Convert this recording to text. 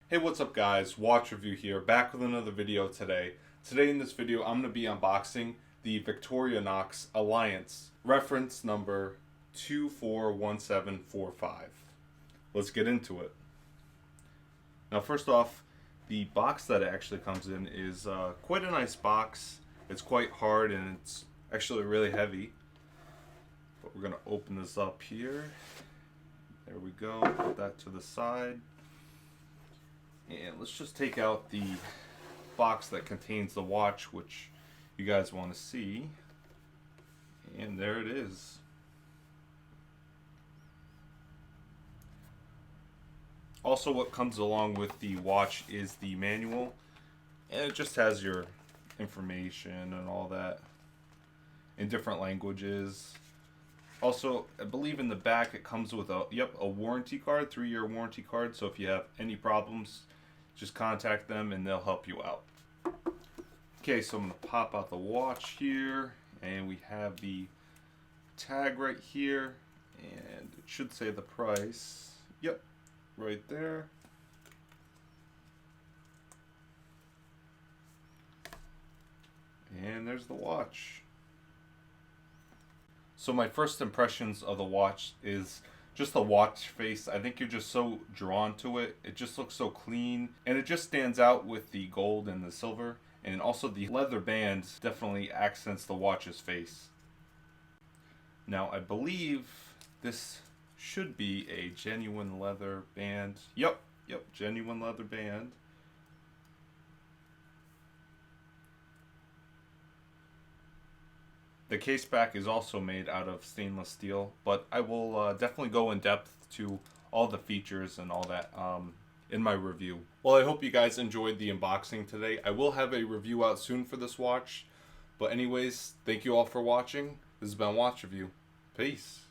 Hey, what's up guys? Watch Review here, back with another video today. Today in this video I'm going to be unboxing the Victorinox Alliance, reference number 241745. Let's get into it. Now first off, the box that it actually comes in is quite a nice box. It's quite hard and it's actually really heavy. But we're going to open this up here. There we go, put that to the side. And let's just take out the box that contains the watch, which you guys want to see. And there it is. Also, what comes along with the watch is the manual. And it just has your information and all that in different languages. Also, I believe in the back it comes with a warranty card, 3-year warranty card. So if you have any problems, just contact them and they'll help you out. Okay, so I'm going to pop out the watch here, and we have the tag right here, and it should say the price. Yep, right there. And there's the watch. So my first impressions of the watch is just the watch face. I think you're just so drawn to it. It just looks so clean, and it just stands out with the gold and the silver, and also the leather band definitely accents the watch's face. Now I believe this should be a genuine leather band. Yep, genuine leather band. The case back is also made out of stainless steel, but I will definitely go in depth to all the features and all that in my review. Well, I hope you guys enjoyed the unboxing today. I will have a review out soon for this watch. But anyways, thank you all for watching. This has been Watch Review. Peace.